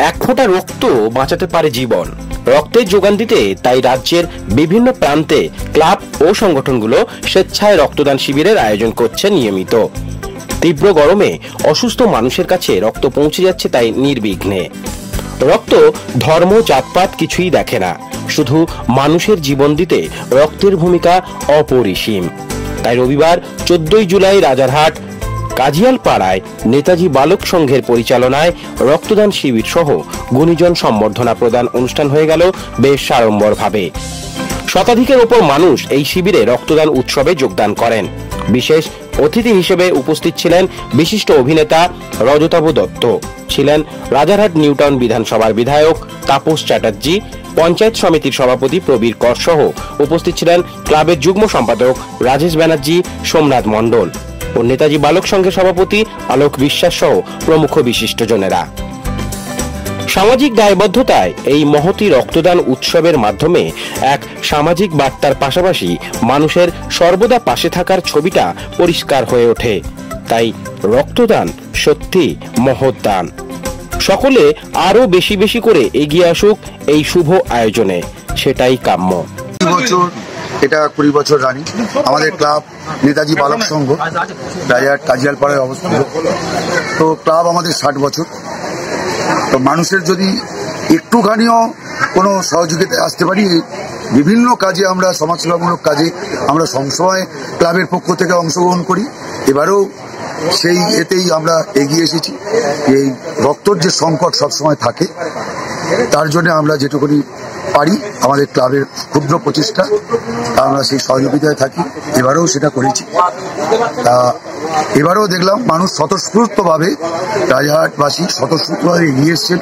এক ফোঁটা রক্ত বাঁচাতে পারে জীবন। রক্তের যোগান দিতে তাই রাজ্যের বিভিন্ন প্রান্তে ক্লাব ও সংগঠনগুলো স্বেচ্ছায় রক্তদান শিবিরের আয়োজন করছে নিয়মিত। তীব্র গরমে অসুস্থ মানুষের কাছে রক্ত পৌঁছে যাচ্ছে তাই নির্বিঘ্নে। রক্ত ধর্ম জাতপাত কিছুই দেখে না, শুধু মানুষের জীবন দিতে রক্তের ভূমিকা অপরিসীম। তাই রবিবার 14 জুলাই রাজারহাট কাজিয়ালপাড়ায় নেতাজি বালক সংঘের পরিচালনায় রক্তদান শিবির সহ গুণীজন সম্বর্ধনা প্রদান অনুষ্ঠান হয়ে গেল বেশ সাড়ম্বরভাবে। শতাধিকের ওপর মানুষ এই শিবিরে রক্তদান উৎসবে যোগদান করেন। বিশেষ অতিথি হিসেবে উপস্থিত ছিলেন বিশিষ্ট অভিনেতা রজতাভ দত্ত, ছিলেন রাজারহাট নিউটাউন বিধানসভার বিধায়ক তাপস চ্যাটার্জি, পঞ্চায়েত সমিতির সভাপতি প্রবীর কর সহ উপস্থিত ছিলেন ক্লাবের যুগ্ম সম্পাদক রাজেশ ব্যানার্জি, সোমনাথ মণ্ডল ও নেতাজি বালক সংঘের সভাপতি আলোক বিশ্বাস সহ প্রমুখ বিশিষ্টজনেরা। সামাজিক দায়বদ্ধতায় এই মহতি রক্তদান উৎসবের মাধ্যমে এক সামাজিক বার্তার পাশাপাশি মানুষের সর্বদা পাশে থাকার ছবিটা পরিষ্কার হয়ে ওঠে। তাই রক্তদান সত্যি মহৎ দান। সকলে আরো বেশি বেশি করে এগিয়ে আসুক এই শুভ আয়োজনে, সেটাই কাম্য। এটা 20 বছর রানি আমাদের ক্লাব নেতাজি বালক সংঘ, রাজারহাট কাজিয়ালপাড়ায় অবস্থিত। তো ক্লাব আমাদের 60 বছর। তো মানুষের যদি একটুখানিও কোনো সহযোগিতায় আসতে পারি, বিভিন্ন কাজে আমরা সমাজসেবামূলক কাজে আমরা সবসময় ক্লাবের পক্ষ থেকে অংশগ্রহণ করি। এবারেও সেই এতেই আমরা এগিয়ে এসেছি। এই রক্তর যে সংকট সবসময় থাকে, তার জন্য আমরা যেটুকুনি পারি আমাদের ক্লাবের ক্ষুদ্র প্রচেষ্টা, আমরা সেই সহযোগিতায় থাকি। এবারেও সেটা করেছি। তা এবারেও দেখলাম মানুষ স্বতঃস্ফূর্তভাবে, রাজারহাটবাসী স্বতঃস্ফূর্তভাবে এগিয়ে এসছেন।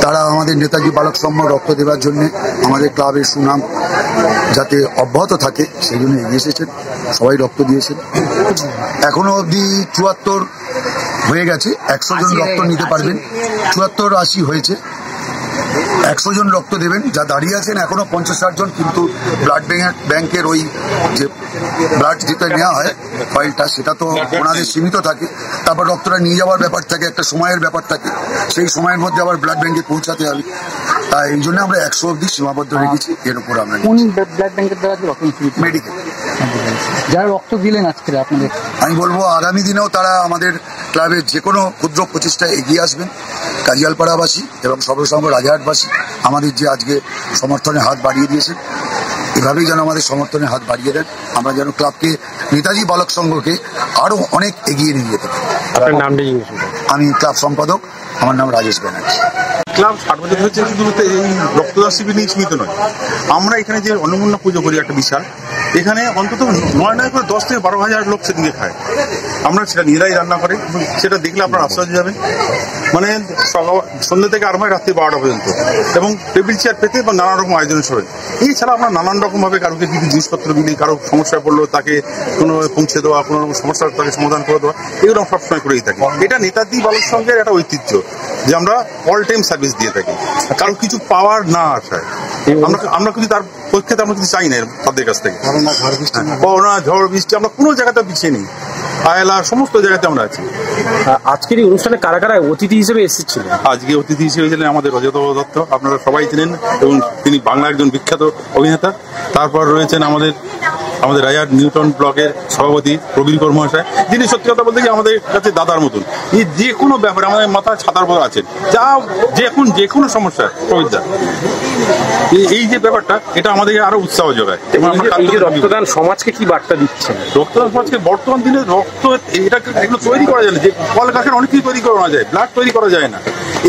তারা আমাদের নেতাজি বালক সংঘ রক্ত দেওয়ার জন্য, আমাদের ক্লাবের সুনাম যাতে অব্যাহত থাকে সেই জন্য এগিয়ে এসেছেন। সবাই রক্ত দিয়েছেন। এখনো অবধি 74 হয়ে গেছে। 100 জন রক্ত নিতে পারবেন। 74-80 হয়েছে। 100 জন রক্ত দেবেন। যা দাঁড়িয়ে আছেন এখনো 50-60 জন, কিন্তু ব্লাড ব্যাংকের ওই যে ব্লাড যেটা নেওয়া হয় ফাইলটা, সেটা তো ওনাদের সীমিত থাকে। তারপর রক্তটা নিয়ে যাওয়ার ব্যাপার থাকে, একটা সময়ের ব্যাপার থাকে। সেই সময়ের মধ্যে আবার ব্লাড ব্যাংকে পৌঁছাতে হবে। তাই এই জন্য আমরা 100 অবধি সীমাবদ্ধ রেখেছি। এর উপর আমরা ব্লাড ব্যাংকের দ্বারা মেডিকেল যারা রক্ত দিলেন আজকে আপনাদের, আমি বলবো আগামী দিনেও তারা আমাদের ক্লাবের যে কোনো ক্ষুদ্র প্রচেষ্টায় এগিয়ে আসবেন। কাজিয়ালপাড়াবাসী এবং সর্বসংঘ রাজারহাটবাসী আমাদের যে আজকে সমর্থনের হাত বাড়িয়ে দিয়েছেন, এভাবেই যেন আমাদের সমর্থনের হাত বাড়িয়ে দেন। আমরা যেন ক্লাবকে, নেতাজি বালক সংঘকে আরো অনেক এগিয়ে নিয়ে যেতে পারি। আপনার নামটা? আমি ক্লাব সম্পাদক, আমার নাম রাজেশ ব্যানার্জি। ক্লাব 60 বছর হচ্ছে, শুধুমাত্র এই রক্তদান শিবির নিয়ে সীমিত নয়। আমরা এখানে যে অন্নপূর্ণা পুজো করি একটা বিশাল, এখানে অন্তত 9 করে 10 থেকে 12 হাজার লোক সেদিকে খায়। আমরা সেটা নিজেরাই রান্না করে, সেটা দেখলে আপনার আশ্চর্য যাবেন। মানে সন্ধ্যে থেকে আরম্ভ হয় রাত্রি 12টা পর্যন্ত, এবং টেবিল চেয়ার পেতে এবং নানা রকম আয়োজনের সঙ্গে। এছাড়া আমরা নানান রকমভাবে কারোকে কিছু জিনিসপত্র দিলে, কারো সমস্যায় পড়লো তাকে কোনো পৌঁছে দেওয়া, কোনো রকম সমস্যার তাকে সমাধান করে দেওয়া, এগুলো আমরা সবসময় করেই থাকি। এটা নেতাজি বালক সংঘের একটা ঐতিহ্য যে আমরা অল টাইম সার্ভিস দিয়ে থাকি, কারো কিছু পাওয়ার না আসায়। আমরা কিন্তু তার পক্ষে আমরা কিছু চাই না তাদের কাছ থেকে। করোনা, ঝড় বৃষ্টি আমরা কোনো জায়গাতে পিছিয়ে নেই, আয়লা সমস্ত জায়গাতে আমরা আছি। আজকের এই অনুষ্ঠানে কারা কারা অতিথি হিসেবে এসেছিলেন? আজকে অতিথি হিসেবে ছিলেন আমাদের রজতাভ দত্ত, আপনারা সবাই চিনেন, এবং তিনি বাংলার একজন বিখ্যাত অভিনেতা। তারপর রয়েছেন আমাদের রাজারহাট নিউটাউন ব্লকের সভাপতি প্রবীর কর মহাশয়, যিনি সত্যি কথা বলতে আমাদের কাছে দাদার মতন। এই যে কোনো ব্যাপারে আমাদের মাথায় ছাতার পর আছেন, যা যে কোনো সমস্যা প্রবীরদা। এই যে ব্যাপারটা, এটা আমাদেরকে আরো উৎসাহ যোগায়। রক্তদান সমাজকে কি বার্তা দিচ্ছে? রক্তদান সমাজকে বর্তমান দিনে রক্ত এগুলো তৈরি করা যায় না, যে কলকারখানা অনেক কিছু তৈরি করা যায়, ব্লাড তৈরি করা যায় না।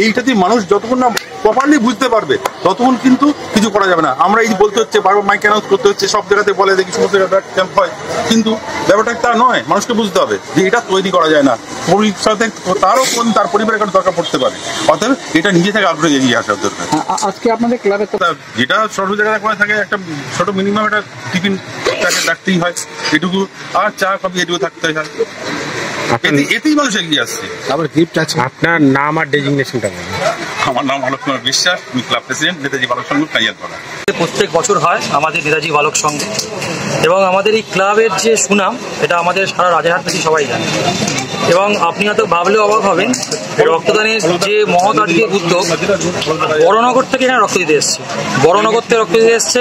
এইটাতে মানুষ যতক্ষণ না প্রপারলি বুঝতে পারবে ততক্ষণ কিন্তু কিছু করা যাবে না। আমরা এই বলতে হচ্ছে, বারবার মাইক অ্যানাউন্স করতে হচ্ছে, সব জায়গাতে বলে দেখি সমস্ত ব্লাড ক্যাম্প হয়, কিন্তু ব্যাপারটা তা নয়। মানুষকে বুঝতে হবে যে এটা তৈরি করা যায় না, সাথে তারও কোন তার পরিবারের কারণে দরকার পড়তে পারে। অতএব এটা নিজে থেকে আগ্রহে এগিয়ে আসার দরকার। আজকে আপনাদের ক্লাবে যেটা সর্ব জায়গায় করা থাকে, একটা ছোট মিনিমাম একটা টিফিন রাখতেই হয়, এটুকু, আর চা কফি এটুকু থাকতে হয়। এতেই মানুষ এগিয়ে আসছে। আবার গিফট আছে। আপনার নাম আর ডেজিগনেশনটা? আমার নাম আলোক কুমার বিশ্বাস, আমি ক্লাব প্রেসিডেন্ট, নেতাজি বালক সংঘ, কাজিয়ালপাড়া। প্রত্যেক বছর হয় আমাদের নেতাজি বালক সংঘে, এবং আমাদের এই ক্লাবের যে সুনাম, এটা আমাদের সারা রাজারহাটবাসী সবাই জানে। এবং আপনি হয়তো ভাবলে অবাক হবেন, রক্তদানের যে মহৎ আজকে উদ্যোগ, বড়নগর থেকে এখানে রক্ত দিতে এসছে। বড়নগর থেকে রক্ত দিতে এসছে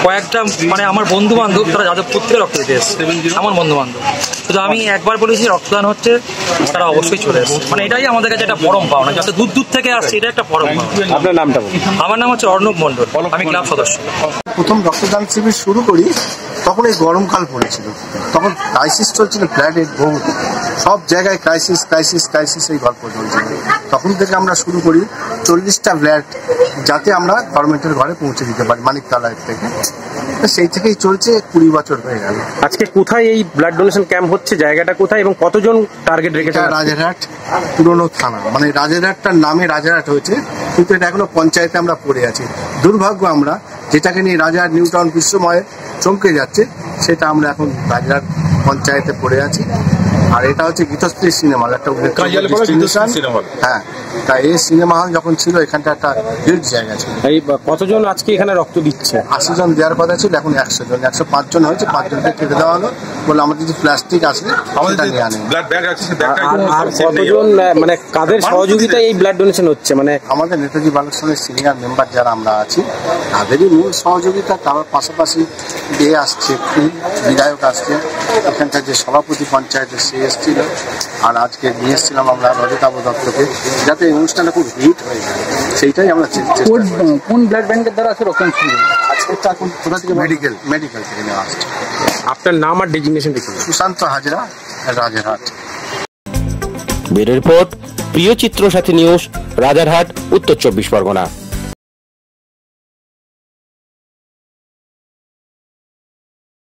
কয়েকটা, মানে আমার বন্ধু বান্ধব, তারা যাদবপুর থেকে রক্ত দিতে এসছে, আমার বন্ধু বান্ধব। শুধু আমি একবার বলেছি রক্তদান হচ্ছে, তারা অবশ্যই চলে এসছে। মানে এটাই আমাদের কাছে একটা পরম পাওনা, যত দূর দূর থেকে আসছে, এটা একটা পরম পাওনা। আপনার নামটা বলুন। আমার নাম হচ্ছে অর্ণব মণ্ডল, আমি ক্লাব সদস্য। প্রথম রক্তদান শিবির শুরু করি তখন এই গরমকাল পড়েছিল, তখন ক্রাইসিস চলছিল, ফ্ল্যাটের বহুত সব জায়গায় ক্রাইসিস ক্রাইসিস ক্রাইসিস এই গল্প চলছিল। তখন থেকে আমরা শুরু করি 40টা ফ্ল্যাট যাতে আমরা গভর্নমেন্টের ঘরে পৌঁছে দিতে পারি মানিকতলার থেকে। সেই থেকেই চলছে, 20 বছর হয়ে গেল। আজকে কোথায় এই ব্লাড ডোনেশন ক্যাম্প হচ্ছে, জায়গাটা কোথায় এবং কতজন টার্গেট রেখেছে? রাজারহাট পুরনো থানা, মানে রাজারহাটটার নামে রাজারহাট হয়েছে, কিন্তু এটা এখনো পঞ্চায়েতে আমরা পড়ে আছি। দুর্ভাগ্য আমরা যেটাকে নিয়ে রাজারহাট নিউ টাউন বিশ্বময় চমকে যাচ্ছে, সেটা আমরা এখন রাজারহাট পঞ্চায়েতে পড়ে আছি। আর এটা হচ্ছে গীতশ্রী সিনেমা হল, একটা হ্যাঁ, তাই এই সিনেমা হল যখন ছিল এখানটা একটা হিট জায়গা ছিল। এই কতজন আজকে এখানে রক্ত দিচ্ছে? 80 জন দেওয়ার কথা ছিল, এখন 100 জন, 105 জন হয়েছে। 5 জনকে কেটে দেওয়া হলো, বলে আমাদের যে প্লাস্টিক আছে সেটা নিয়ে আনে। আর কতজন, মানে কাদের সহযোগিতায় এই ব্লাড ডোনেশন হচ্ছে? মানে আমাদের নেতাজি বালক সংঘের সিনিয়র মেম্বার যারা আমরা আছি তাদেরই মূল সহযোগিতা। তার পাশাপাশি আসছে, বিধায়ক আসছে, এখানকার যে সভাপতি পঞ্চায়েতের সে এসেছিল, আর আজকে নিয়ে এসেছিলাম আমরা রজতাভ দত্তকে, যাতে এই অনুষ্ঠানটা খুব হিট হয়ে যায়, সেইটাই আমরা কোন ব্লাড ব্যাংকের দ্বারা আছে রক্তদান শিবির? আজকে এখন কোথা থেকে মেডিকেল থেকে নেওয়া আসছে। আপনার নাম আর ডেজিগনেশন দেখুন। সুশান্ত হাজরা, রাজারহাট। ব্যুরো রিপোর্ট, প্রিয় চিত্র সাথী নিউজ, রাজারহাট, উত্তর 24 পরগনা।